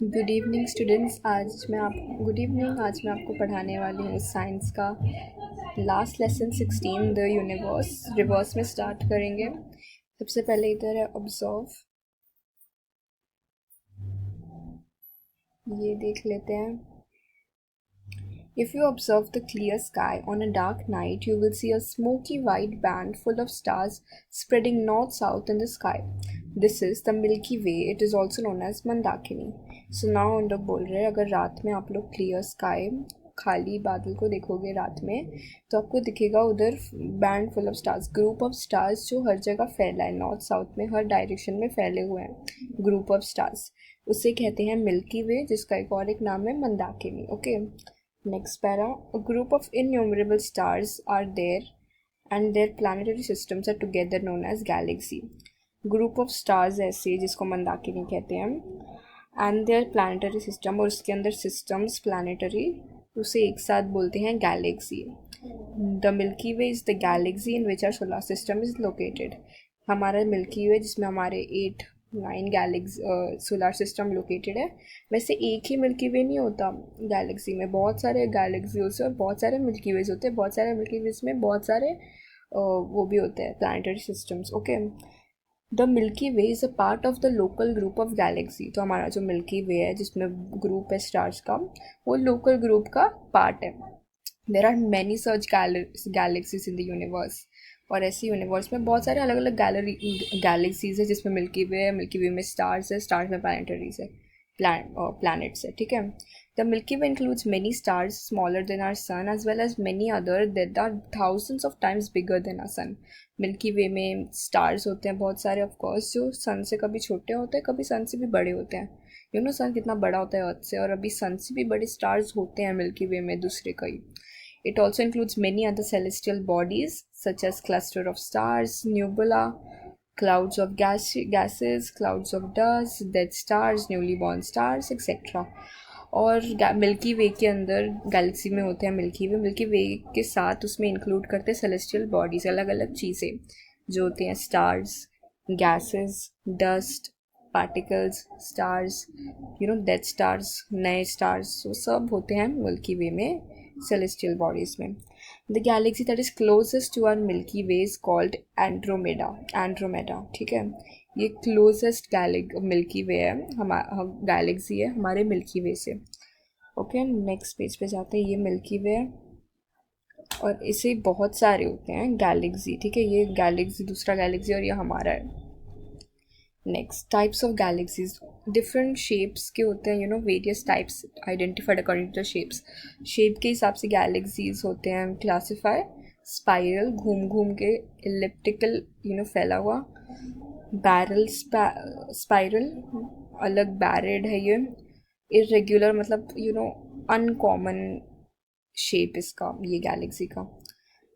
Good evening students. आज मैं आपको पढ़ाने वाली हूँ साइंस का last lesson 16 the universe. Reverse में स्टार्ट करेंगे। सबसे पहले इधर है ऑब्जर्व, ये देख लेते हैं। If you observe the clear sky on a dark night, you will see a smoky white band full of stars spreading north-south in the sky. This is the Milky Way. It is also known as Mandakini. So now हम लोग बोल रहे हैं, अगर रात में आप लोग क्लियर स्काई खाली बादल को देखोगे रात में, तो आपको दिखेगा उधर band full of stars, group of stars जो हर जगह फैला है, नॉर्थ साउथ में हर डायरेक्शन में फैले हुए हैं ग्रुप ऑफ स्टार्स। उसे कहते हैं मिल्की वे, जिसका एक और एक नाम है Mandakini. Okay, next para, a group of innumerable stars are there and their planetary systems are together known as galaxy. Group of stars ऐसे जिसको मंदाकिनी कहते हैं, and their planetary system, और उसके अंदर systems planetary, उसे एक साथ बोलते हैं galaxy. The Milky Way is the galaxy in which our solar system is located. हमारा मिल्की वे जिसमें हमारे 8-9 गैलेक्सी सोलर सिस्टम लोकेटेड है। वैसे एक ही मिल्की वे नहीं होता, गैलेक्सी में बहुत सारे गैलेक्सी होते हैं और बहुत सारे मिल्की वेज होते हैं। बहुत सारे मिल्की वेज में बहुत सारे वो भी होते हैं planetary systems. Okay, the Milky way is a part of the local group of Galaxy. तो हमारा जो मिल्की वे है जिसमें ग्रुप है स्टार्स का, वो लोकल ग्रुप का पार्ट है। There are many search galaxies in the universe, और ऐसे यूनिवर्स में बहुत सारे अलग अलग गैलेक्सीज है जिसमें मिल्की वे है। मिल्की वे में स्टार्स है, स्टार्स में प्लानिटरीज है, प्लैनेट्स है। ठीक है, the Milky Way includes many stars smaller than our sun as well as many other that are thousands of times bigger than our sun. Milky Way में stars होते हैं बहुत सारे, ऑफकोर्स, जो सन से कभी छोटे होते हैं, कभी सन से भी बड़े होते हैं। सन कितना बड़ा होता है अर्थ से, और अभी सन से भी बड़े स्टार्स होते हैं मिल्की वे में दूसरे कई। It also includes many other celestial bodies such as cluster of stars, nebula, clouds of gases, clouds of dust, dead stars, newly born stars, etc. और मिल्की वे के अंदर गैलेक्सी में होते हैं मिल्की वे के साथ उसमें इंक्लूड करते हैं सेलेस्टियल बॉडीज, अलग अलग चीज़ें जो होती हैं, stars, gases, dust, particles, stars, dead stars, नए स्टार्स, वो सब होते हैं मिल्की वे में, celestial bodies में। The galaxy that is closest to our Milky Way is called Andromeda। ठीक है, ये closest मिल्की वे है, हमारा गैलेक्सी है हमारे मिल्की वे से। ओके, नेक्स्ट पेज पे जाते हैं। ये मिल्की वे है और इसे बहुत सारे होते हैं गैलेक्सी। ठीक है, ये गैलेक्सी दूसरा गैलेक्सी और ये हमारा है। Next, types of galaxies, different shapes के होते हैं, various types identified according to shapes. Shape के हिसाब से गैलेक्सीज होते हैं क्लासीफाई। स्पाइरल, घूम घूम के, इलिप्टिकल, फैला हुआ, बैरल स्पाइरल, अलग बैरेड है ये, इरेग्युलर मतलब अनकॉमन शेप इसका, ये गैलेक्सी का।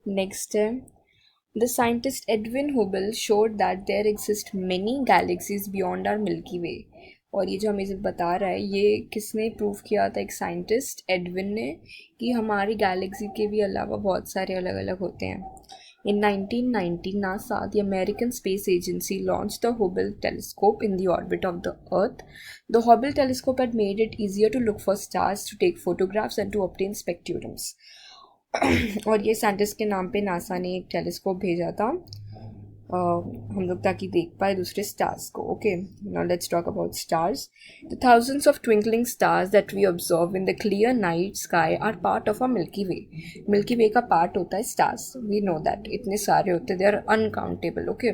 नेक्स्ट है, The scientist Edwin Hubble showed that there exist many galaxies beyond our Milky Way। और ये जो हमें बता रहा है, ये किसने प्रूव किया था? एक साइंटिस्ट एडविन ने, कि हमारी गैलेक्सी के भी अलावा बहुत सारे अलग अलग होते हैं। In 1990, NASA, the American Space Agency, launched the Hubble telescope in the orbit of the Earth. The Hubble telescope had made it easier to look for stars, to take photographs, and to obtain spectrums। और ये scientist के नाम पे NASA ने एक telescope भेजा था हम लोग, ताकि देख पाए दूसरे स्टार्स को। Okay, now let's talk about stars. The thousands of twinkling stars that we observe in the clear night sky are part of a Milky Way. Milky Way का पार्ट होता है स्टार्स, वी नो दैट, इतने सारे होते हैं, they are uncountable. Okay,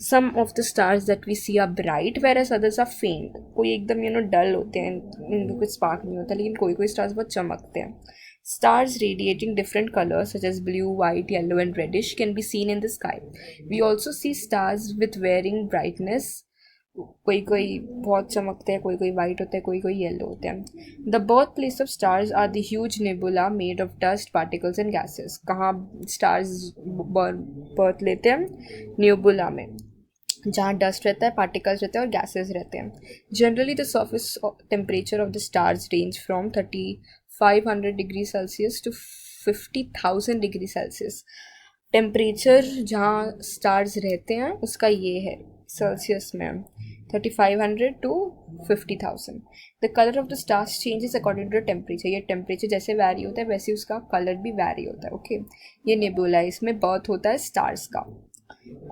some of the stars that we see are bright whereas others are faint. कोई एकदम डल होते हैं, इनमें कुछ स्पार्क नहीं होता, लेकिन कोई कोई स्टार्स बहुत चमकते हैं। Stars radiating different colors such as blue, white, yellow and reddish can be seen in the sky. We also see stars with varying brightness. कोई कोई बहुत चमकते हैं, कोई कोई वाइट होते हैं, कोई कोई येलो होते हैं। The birth place of stars are the huge nebula made of dust, particles and gases. कहाँ स्टार्स बर्थ लेते हैं? नेबुला में, जहाँ डस्ट रहता है, पार्टिकल्स रहते हैं और गैसेस रहते हैं। Generally the surface temperature of the stars range from 3500 degree Celsius to 50,000 degree Celsius. Temperature जहाँ स्टार्स रहते हैं उसका ये है सेल्सियस में 3500 to 50,000. The colour of the stars changes according to the temperature. ये टेम्परेचर जैसे वैरी होता है वैसे उसका कलर भी वैरी होता है. ओके ये नेबुला है, इसमें बर्थ होता है स्टार्स का.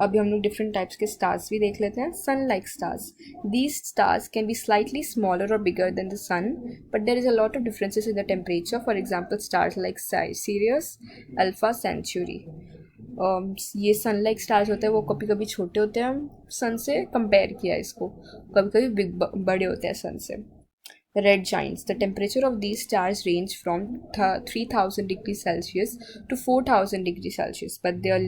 अभी हम लोग डिफरेंट टाइप्स के स्टार्स भी देख लेते हैं. Sun like stars. These stars can be slightly smaller और bigger than the sun, but there is a lot of differences in the temperature. For example stars like Sirius, Alpha Centauri. ये sun like stars होते हैं वो कभी कभी छोटे होते हैं सन से, कंपेयर किया इसको, कभी कभी बिग बड़े होते हैं सन से. Red giants. The temperature of these stars range from 3000 degrees Celsius to 4000 degrees Celsius, but their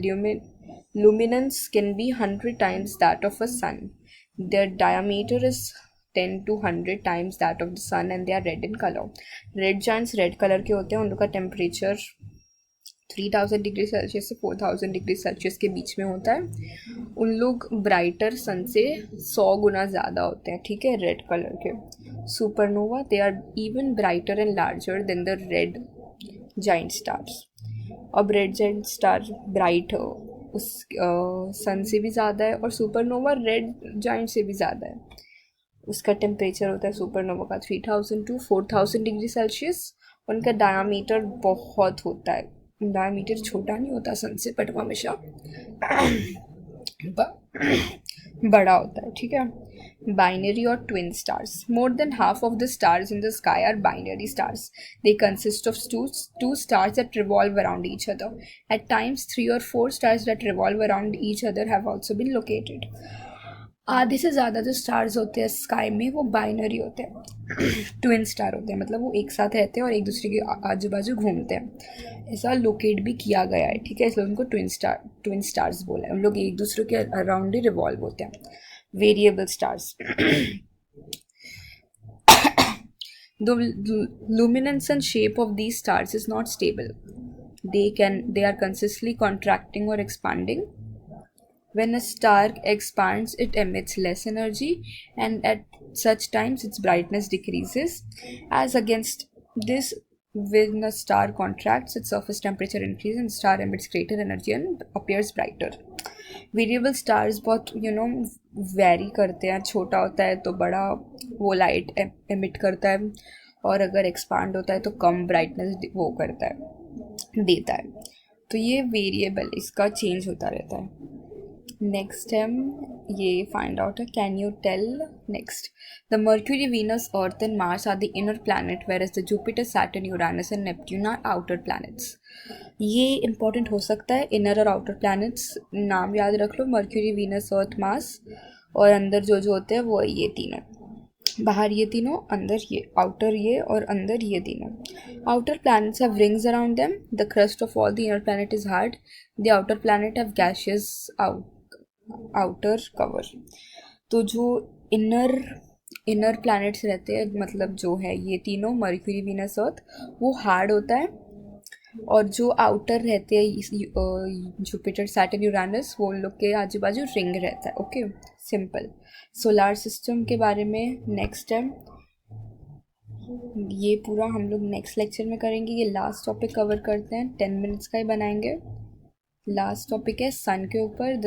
luminance can be 100 times that of a sun. Their diameter is 10 to 100 times that of the sun, and they are red in color. Red giants red color के होते हैं. उन लोग का temperature 3000 degree Celsius से 4000 degree Celsius के बीच में होता है. उन लोग ब्राइटर सन से 100 गुना ज़्यादा होते हैं. ठीक है, रेड कलर के. Supernova, they are even brighter and larger than the red giant stars. अब रेड जाइंट स्टार ब्राइट उस सन से भी ज़्यादा है और सुपरनोवा रेड जाइंट से भी ज़्यादा है. उसका टेम्परेचर होता है सुपरनोवा का 3000 to 4000 डिग्री सेल्सियस. उनका डायामीटर बहुत होता है. डायमीटर छोटा नहीं होता सन से, बट हमेशा बड़ा होता है. ठीक है. बाइनरी और twin stars. More than half of the stars in the sky are binary stars. They consist of two stars that revolve around each other. At times 3 or 4 stars that revolve around each other have also been located. आधे से ज़्यादा जो stars होते हैं sky में वो binary होते हैं. ट्विन स्टार होते हैं, मतलब वो एक साथ रहते हैं और एक दूसरे के आजू बाजू घूमते हैं. ऐसा लोकेट भी किया गया है. ठीक है, इसलिए उनको ट्विन स्टार्स बोला है. उन लोग एक दूसरे के अराउंड ही रिवॉल्व होते हैं. Variable stars. The luminance and shape of these stars is not stable. They are consistently contracting or expanding. When a star expands, it emits less energy, and at such times its brightness decreases. As against this, when a star contracts, its surface temperature increases and star emits greater energy and appears brighter. Variable stars बहुत vary करते हैं. छोटा होता है तो बड़ा वो light emit करता है, और अगर एक्सपांड होता है तो कम ब्राइटनेस वो करता है, देता है. तो ये वेरिएबल, इसका चेंज होता रहता है. नेक्स्ट है ये फाइंड आउट है. Can you tell. Next, the Mercury, Venus, Earth and Mars are the inner planet, whereas the Jupiter, Saturn, Uranus and Neptune are outer planets. ये इंपॉर्टेंट हो सकता है. इनर और आउटर प्लैनेट्स नाम याद रख लो. Mercury, Venus, Earth, Mars, और अंदर जो होते हैं वो ये तीनों. बाहर ये तीनों, अंदर ये, आउटर ये और अंदर ये तीनों. Outer planets have rings around them. The crust of all the inner planet is hard. The outer planet have gaseous outer cover. तो जो इनर प्लैनेट्स रहते हैं, मतलब जो है ये तीनों, मर्क्यूरी, वीनस, अर्थ, वो हार्ड होता है. और जो आउटर रहते हैं जुपिटर, सैटर्न, यूरानस, वो लोग के आजू बाजू रिंग रहता है. Okay, simple. सोलार सिस्टम के बारे में नेक्स्ट है. ये पूरा हम लोग नेक्स्ट लेक्चर में करेंगे. ये लास्ट टॉपिक कवर करते हैं. 10 मिनट्स का ही बनाएंगे. लास्ट टॉपिक है सन के ऊपर.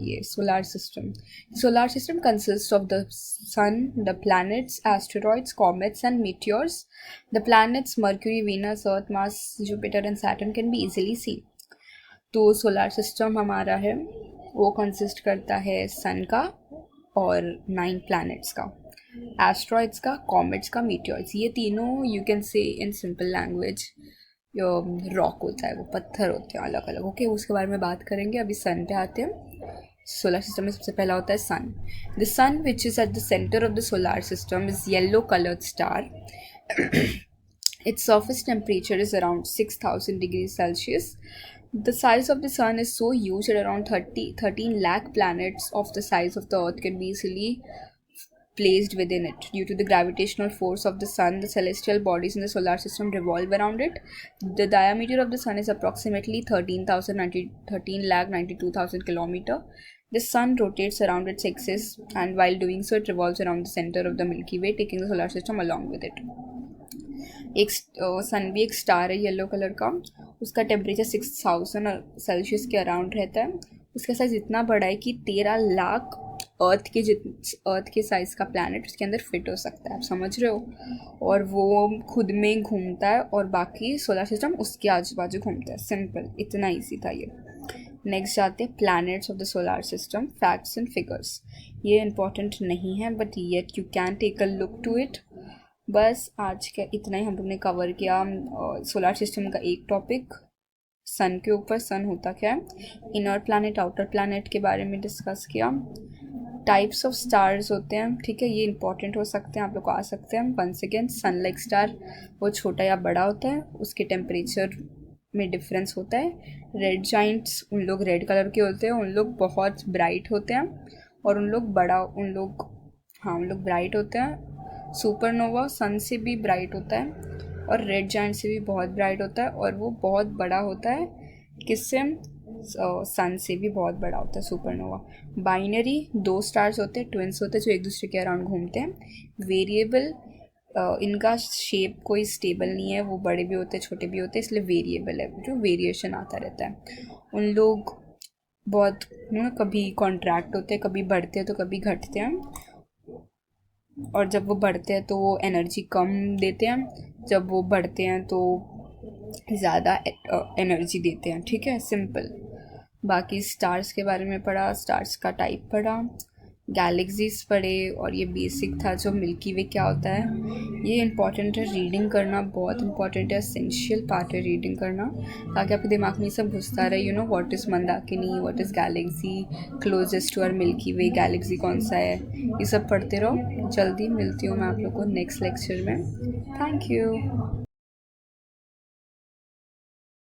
ये solar system. Solar system consist of the sun, the planets, asteroids, comets and meteors. The planets Mercury, Venus, Earth, Mars, Jupiter and Saturn can be easily seen. तो solar system हमारा है वो consist करता है सन का और 9 प्लैनेट्स का, asteroids का, कॉमेट्स का, मीटियोर्स. ये तीनों you can say in simple language rock होता है, वो पत्थर होते हैं अलग अलग. ओके, उसके बारे में बात करेंगे. अभी सन पे आते हैं. सोलर सिस्टम में सबसे पहला होता है sun. The sun which is at the centre of the solar system is yellow coloured star. Its surface temperature is around 6000 degrees Celsius. The size of the sun is so huge that around 13 lakh planets of the size of the earth can be easily placed within it. Due to the gravitational force of the sun, the celestial bodies in the solar system revolve around it. The diameter of the sun is approximately 13,92,000 kilometer. The sun rotates around its axis, and while doing so, it revolves around the center of the Milky Way, taking the solar system along with it. एक सन भी एक star है yellow colour का. उसका temperature 6000 Celsius के around रहता है. उसका साइज़ इतना बड़ा है कि 13 लाख अर्थ के साइज़ का प्लैनेट उसके अंदर फिट हो सकता है, आप समझ रहे हो। और वो खुद में घूमता है और बाकी सोलर सिस्टम उसके आजू बाजू घूमता है। सिंपल, इतना ईजी था ये। नेक्स्ट जाते हैं planets of the solar system, facts and figures. ये इंपॉर्टेंट नहीं है but yet you can take a look to it. बस आज का इतना ही हम लोग ने कवर किया सोलर सिस्टम का एक टॉपिक, सन के ऊपर। सन होता क्या है, इनर प्लैनेट आउटर प्लैनेट के बारे में डिस्कस किया। टाइप्स ऑफ स्टार्स होते हैं, ठीक है, ये इंपॉर्टेंट हो सकते हैं, आप लोग को आ सकते हैं। वंस अगेन, सन लाइक स्टार वो छोटा या बड़ा होता है, उसके टेम्परेचर में डिफरेंस होता है। रेड जाइंट्स, उन लोग रेड कलर के होते हैं, उन लोग बहुत ब्राइट होते हैं। और उन लोग ब्राइट होते हैं। सुपरनोवा सन से भी ब्राइट होता है और रेड जाइंट से भी बहुत ब्राइट होता है, और वो बहुत बड़ा होता है किससे, सन से भी बहुत बड़ा होता है सुपरनोवा। बाइनरी, 2 स्टार्स होते हैं, ट्विंस होते हैं जो एक दूसरे के अराउंड घूमते हैं। वेरिएबल, इनका शेप कोई स्टेबल नहीं है, वो बड़े भी होते हैं छोटे भी होते हैं, इसलिए वेरिएबल है, जो वेरिएशन आता रहता है। उन लोग बहुत कभी कॉन्ट्रैक्ट होते हैं, कभी बढ़ते हैं तो कभी घटते हैं। और जब वो बढ़ते हैं तो वो एनर्जी कम देते हैं, जब वो बढ़ते हैं तो ज़्यादा एनर्जी देते हैं, ठीक है, सिंपल। बाकी स्टार्स के बारे में पढ़ा, स्टार्स का टाइप पढ़ा, गैलेक्सीज पढ़े, और ये बेसिक था जो मिल्की वे क्या होता है। ये इंपॉर्टेंट है, रीडिंग करना बहुत इंपॉर्टेंट है, एसेंशियल पार्ट है रीडिंग करना, ताकि आपके दिमाग में ये सब घुसता रहे। व्हाट इज़ मंदाकिनी, what is galaxy, closest to our Milky Way galaxy कौन सा है, ये सब पढ़ते रहो। जल्दी मिलती हूँ मैं आप लोग को नेक्स्ट लेक्चर में। Thank you.